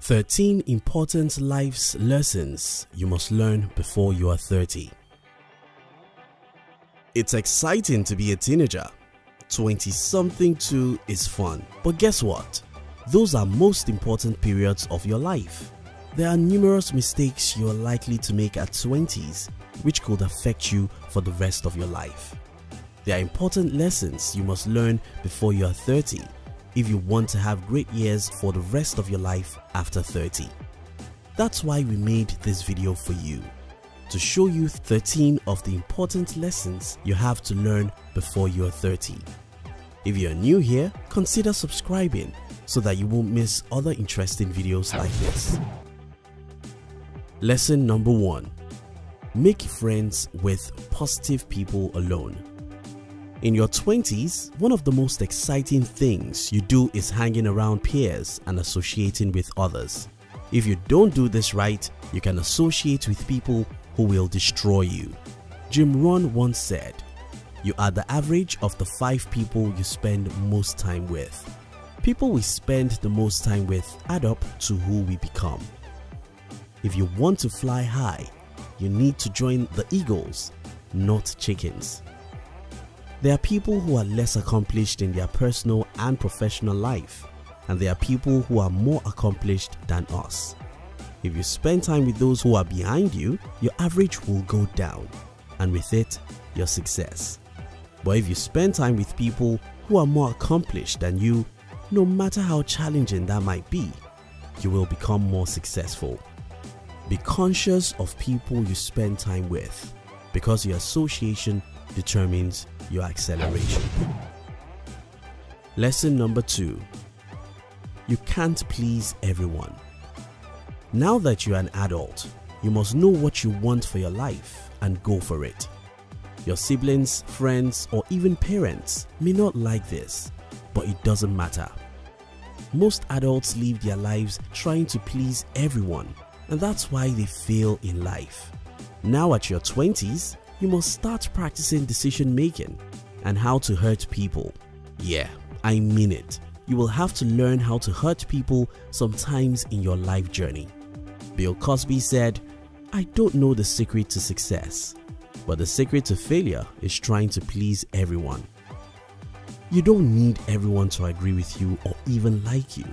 13 important life's lessons you must learn before you are 30. It's exciting to be a teenager. 20-something too is fun. But guess what? Those are most important periods of your life. There are numerous mistakes you are likely to make at 20s which could affect you for the rest of your life. There are important lessons you must learn before you are 30 if you want to have great years for the rest of your life after 30. That's why we made this video for you, to show you 13 of the important lessons you have to learn before you are 30. If you're new here, consider subscribing so that you won't miss other interesting videos like this. Lesson number 1. Make friends with positive people alone. In your 20s, one of the most exciting things you do is hanging around peers and associating with others. If you don't do this right, you can associate with people who will destroy you. Jim Rohn once said, "You are the average of the 5 people you spend most time with." People we spend the most time with add up to who we become. If you want to fly high, you need to join the eagles, not chickens. There are people who are less accomplished in their personal and professional life, and there are people who are more accomplished than us. If you spend time with those who are behind you, your average will go down, and with it, your success. But if you spend time with people who are more accomplished than you, no matter how challenging that might be, you will become more successful. Be conscious of people you spend time with, because your association determines your acceleration. Lesson number 2. You can't please everyone. Now that you're an adult, you must know what you want for your life and go for it. Your siblings, friends, or even parents may not like this, but it doesn't matter. Most adults live their lives trying to please everyone, and that's why they fail in life. Now at your 20s, you must start practicing decision making and how to hurt people. Yeah, I mean it. You will have to learn how to hurt people sometimes in your life journey. Bill Cosby said, "I don't know the secret to success, but the secret to failure is trying to please everyone." You don't need everyone to agree with you or even like you.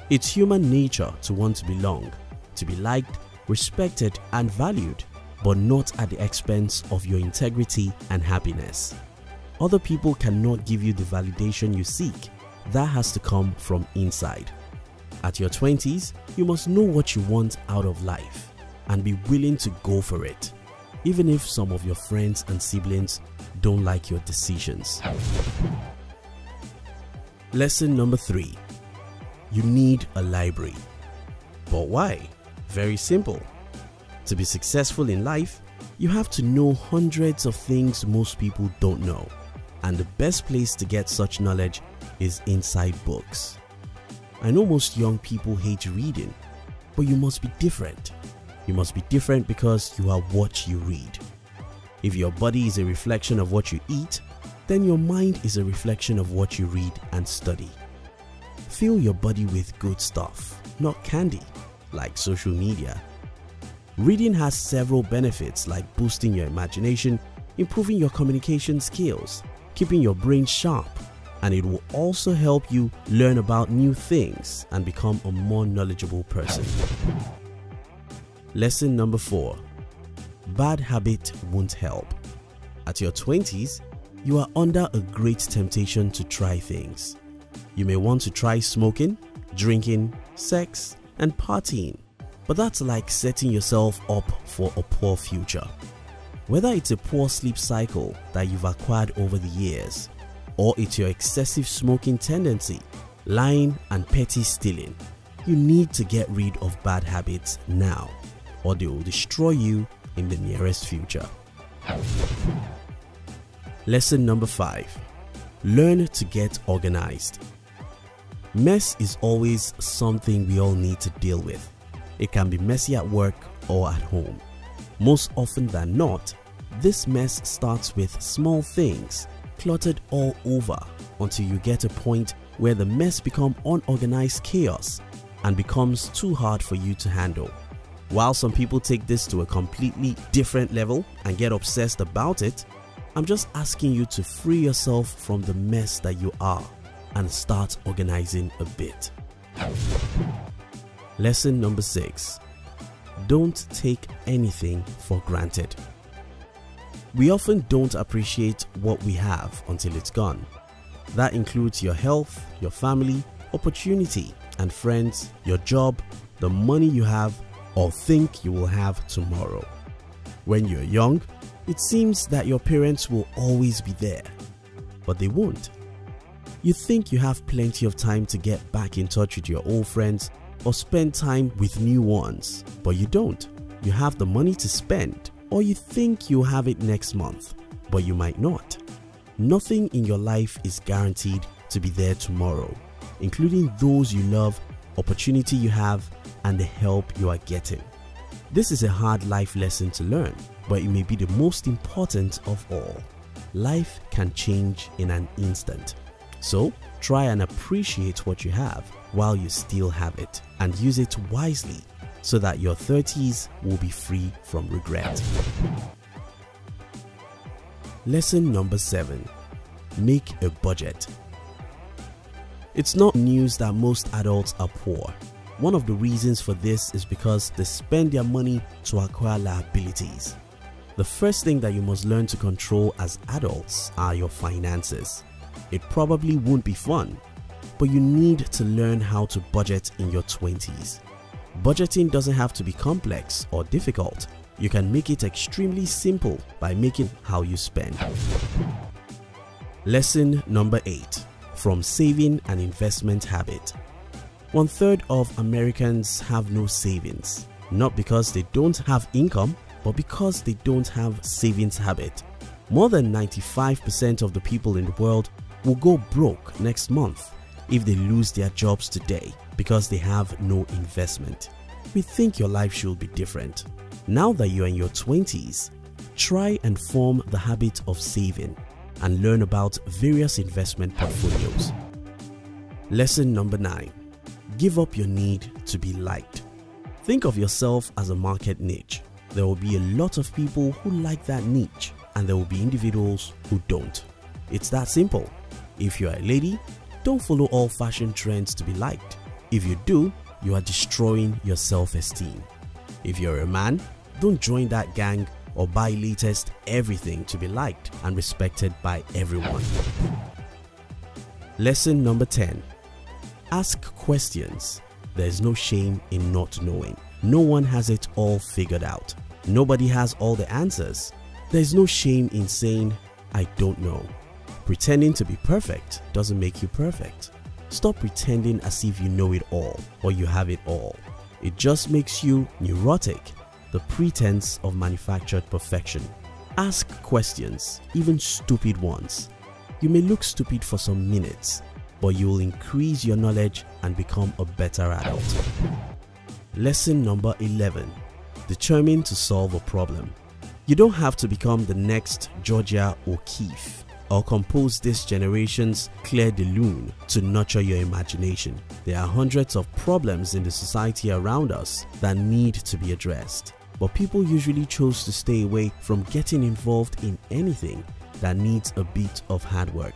It's human nature to want to belong, to be liked, respected, and valued, but not at the expense of your integrity and happiness. Other people cannot give you the validation you seek. That has to come from inside. At your 20s, you must know what you want out of life and be willing to go for it, even if some of your friends and siblings don't like your decisions. Lesson number 3. You need a library. But why? Very simple. To be successful in life, you have to know hundreds of things most people don't know, and the best place to get such knowledge is inside books. I know most young people hate reading, but you must be different. You must be different because you are what you read. If your body is a reflection of what you eat, then your mind is a reflection of what you read and study. Fill your body with good stuff, not candy, like social media. Reading has several benefits like boosting your imagination, improving your communication skills, keeping your brain sharp, and it will also help you learn about new things and become a more knowledgeable person. Lesson number 4. Bad habit won't help. At your 20s, you are under a great temptation to try things. You may want to try smoking, drinking, sex, and partying, but that's like setting yourself up for a poor future. Whether it's a poor sleep cycle that you've acquired over the years, or it's your excessive smoking tendency, lying, and petty stealing, you need to get rid of bad habits now, or they will destroy you in the nearest future. Lesson number 5. Learn to get organized. Mess is always something we all need to deal with. It can be messy at work or at home. Most often than not, this mess starts with small things cluttered all over until you get a point where the mess becomes unorganized chaos and becomes too hard for you to handle. While some people take this to a completely different level and get obsessed about it, I'm just asking you to free yourself from the mess that you are and start organizing a bit. Lesson number 6. Don't take anything for granted. We often don't appreciate what we have until it's gone. That includes your health, your family, opportunity and friends, your job, the money you have or think you will have tomorrow. When you're young, it seems that your parents will always be there, but they won't. You think you have plenty of time to get back in touch with your old friends or spend time with new ones, but you don't. You have the money to spend, or you think you'll have it next month, but you might not. Nothing in your life is guaranteed to be there tomorrow, including those you love, opportunity you have, and the help you are getting. This is a hard life lesson to learn, but it may be the most important of all. Life can change in an instant. So try and appreciate what you have while you still have it, and use it wisely so that your 30s will be free from regret. Lesson number 7. Make a budget. It's not news that most adults are poor. One of the reasons for this is because they spend their money to acquire liabilities. The first thing that you must learn to control as adults are your finances. It probably won't be fun, but you need to learn how to budget in your 20s. Budgeting doesn't have to be complex or difficult. You can make it extremely simple by making how you spend. Lesson number 8. From saving and investment habit. 1/3 of Americans have no savings, not because they don't have income, but because they don't have savings habit. More than 95% of the people in the world will go broke next month if they lose their jobs today because they have no investment. We think your life should be different. Now that you're in your 20s, try and form the habit of saving and learn about various investment portfolios. Lesson number 9. Give up your need to be liked. Think of yourself as a market niche. There will be a lot of people who like that niche, and there will be individuals who don't. It's that simple. If you're a lady, don't follow all fashion trends to be liked. If you do, you are destroying your self-esteem. If you're a man, don't join that gang or buy latest everything to be liked and respected by everyone. Lesson number 10. Ask questions. There is no shame in not knowing. No one has it all figured out. Nobody has all the answers. There is no shame in saying, I don't know. Pretending to be perfect doesn't make you perfect. Stop pretending as if you know it all or you have it all. It just makes you neurotic, the pretense of manufactured perfection. Ask questions, even stupid ones. You may look stupid for some minutes, but you will increase your knowledge and become a better adult. Lesson number 11. Determined to solve a problem. You don't have to become the next Georgia O'Keeffe or compose this generation's Claire de Lune to nurture your imagination. There are hundreds of problems in the society around us that need to be addressed, but people usually choose to stay away from getting involved in anything that needs a bit of hard work.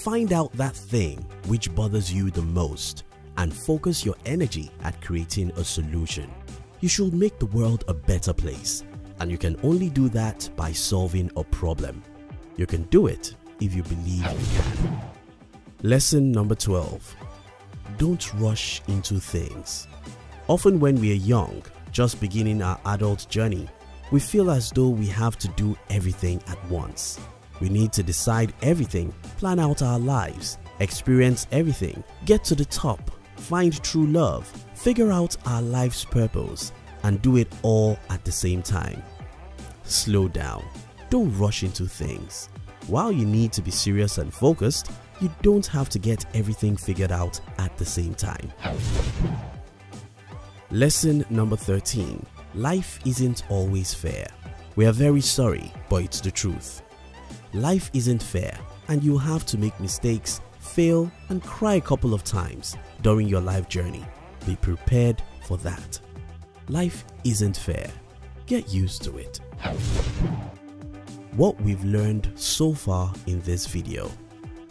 Find out that thing which bothers you the most and focus your energy at creating a solution. You should make the world a better place, and you can only do that by solving a problem. You can do it if you believe you can. Lesson number 12. Don't rush into things. Often when we are young, just beginning our adult journey, we feel as though we have to do everything at once. We need to decide everything, plan out our lives, experience everything, get to the top, find true love, figure out our life's purpose, and do it all at the same time. Slow down. Don't rush into things. While you need to be serious and focused, you don't have to get everything figured out at the same time. Lesson number 13. Life isn't always fair. We are very sorry, but it's the truth. Life isn't fair, and you'll have to make mistakes, fail, and cry a couple of times during your life journey. Be prepared for that. Life isn't fair. Get used to it. What we've learned so far in this video: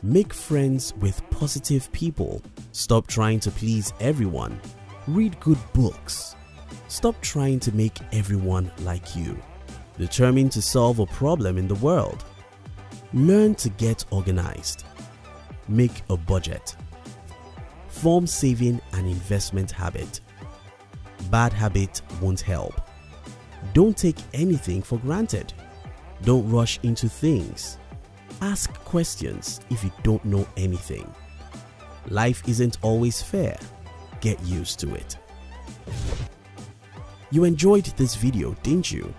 make friends with positive people. Stop trying to please everyone. Read good books. Stop trying to make everyone like you. Determined to solve a problem in the world. Learn to get organized. Make a budget. Form saving and investment habit. Bad habit won't help. Don't take anything for granted. Don't rush into things. Ask questions if you don't know anything. Life isn't always fair. Get used to it. You enjoyed this video, didn't you?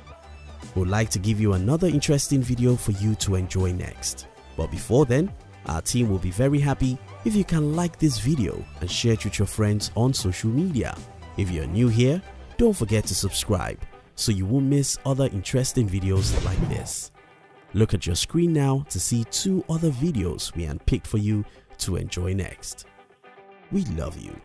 We'd like to give you another interesting video for you to enjoy next. But before then, our team will be very happy if you can like this video and share it with your friends on social media. If you're new here, don't forget to subscribe so you won't miss other interesting videos like this. Look at your screen now to see 2 other videos we handpicked for you to enjoy next. We love you.